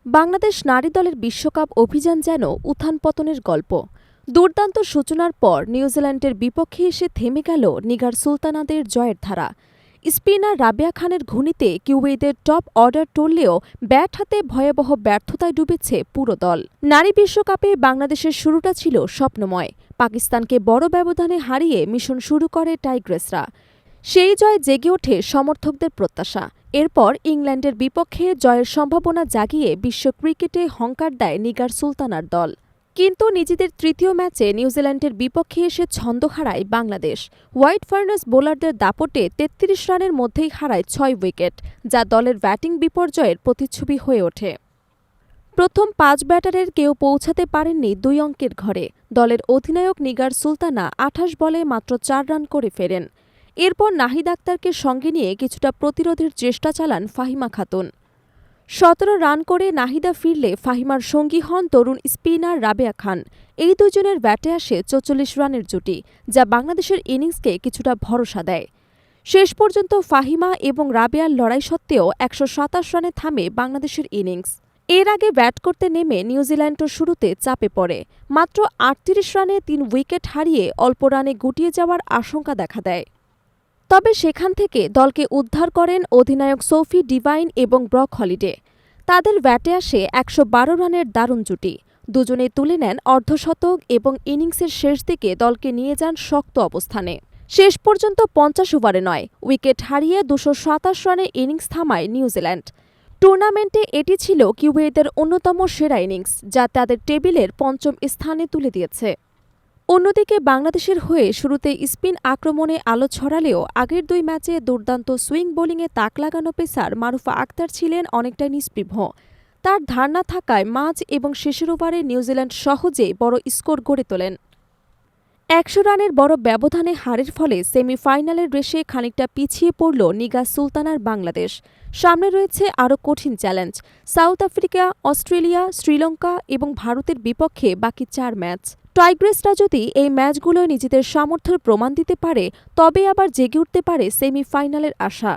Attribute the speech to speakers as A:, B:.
A: বাংলাদেশ নারী দলের বিশ্বকাপ অভিযান যেন উত্থান পতনের গল্প। দুর্দান্ত সূচনার পর নিউজিল্যান্ডের বিপক্ষে এসে থেমে গেল নিগার সুলতানাদের জয়ের ধারা। স্পিনার রাবেয়া খানের ঘূর্ণিতে কিউইদের টপ অর্ডার টললেও ব্যাট হাতে ভয়াবহ ব্যর্থতায় ডুবেছে পুরো দল। নারী বিশ্বকাপে বাংলাদেশের শুরুটা ছিল স্বপ্নময়। পাকিস্তানকে বড় ব্যবধানে হারিয়ে মিশন শুরু করে টাইগ্রেসরা। সেই জয় জেগে ওঠে সমর্থকদের প্রত্যাশা। এরপর ইংল্যান্ডের বিপক্ষে জয়ের সম্ভাবনা জাগিয়ে বিশ্ব ক্রিকেটে হংকার দেয় নিগার সুলতানার দল। কিন্তু নিজেদের তৃতীয় ম্যাচে নিউজিল্যান্ডের বিপক্ষে এসে ছন্দ হারায় বাংলাদেশ। হোয়াইট ফার্নাস বোলারদের দাপটে ৩৩ রানের মধ্যেই হারায় ৬ উইকেট, যা দলের ব্যাটিং বিপর্যয়ের প্রতিচ্ছবি হয়ে ওঠে। প্রথম ৫ ব্যাটারের কেউ পৌঁছাতে পারেননি ২ অঙ্কের ঘরে। দলের অধিনায়ক নিগার সুলতানা ২৮ বলে মাত্র ৪ রান করে ফেরেন। এরপর নাহিদ আক্তারকে সঙ্গে নিয়ে কিছুটা প্রতিরোধের চেষ্টা চালান ফাহিমা খাতুন। ১৭ রান করে নাহিদা ফিরলে ফাহিমার সঙ্গী হন তরুণ স্পিনার রাবেয়া খান। এই দুজনের ব্যাটে আসে ৪৪ রানের জুটি, যা বাংলাদেশের ইনিংসকে কিছুটা ভরসা দেয়। শেষ পর্যন্ত ফাহিমা এবং রাবেয়ার লড়াই সত্ত্বেও ১২৭ রানে থামে বাংলাদেশের ইনিংস। এর আগে ব্যাট করতে নেমে নিউজিল্যান্ডও শুরুতে চাপে পড়ে। মাত্র ৩৮ রানে ৩ উইকেট হারিয়ে অল্প রানে গুটিয়ে যাওয়ার আশঙ্কা দেখা দেয়। তবে সেখান থেকে দলকে উদ্ধার করেন অধিনায়ক সোফি ডিভাইন এবং ব্রক হলিডে। তাদের ব্যাটে আসে ১১২ রানের দারুণ জুটি। দুজনে তুলে নেন অর্ধশতক এবং ইনিংসের শেষ দিকে দলকে নিয়ে যান শক্ত অবস্থানে। শেষ পর্যন্ত ৫০ ওভারে নয়, উইকেট হারিয়ে ২২৭ রানে ইনিংস থামায় নিউজিল্যান্ড। টুর্নামেন্টে এটি ছিল কিউইদের অন্যতম সেরা ইনিংস, যা তাদের টেবিলের পঞ্চম স্থানে তুলে দিয়েছে। অন্যদিকে বাংলাদেশের হয়ে শুরুতে স্পিন আক্রমণে আলো ছড়ালেও আগের ২ ম্যাচে দুর্দান্ত সুইং বোলিংয়ে তাক লাগানো পেসার মারুফা আক্তার ছিলেন অনেকটাই নিস্পৃহ। তার ধার না থাকায় মাঝ এবং শেষের ওভারে নিউজিল্যান্ড সহজেই বড় স্কোর গড়ে তোলেন। ১০০ রানের বড় ব্যবধানে হারের ফলে সেমিফাইনালের রেসে খানিকটা পিছিয়ে পড়ল নিগার সুলতানার বাংলাদেশ। সামনে রয়েছে আরও কঠিন challenge: south Africa, Australia, Sri Lanka এবং ভারতের বিপক্ষে বাকি ৪ ম্যাচ। টাইগ্রেসরা যদি এই ম্যাচগুলোয় নিজেদের সামর্থ্যের প্রমাণ দিতে পারে, তবে আবার জেগে উঠতে পারে সেমিফাইনালের আশা।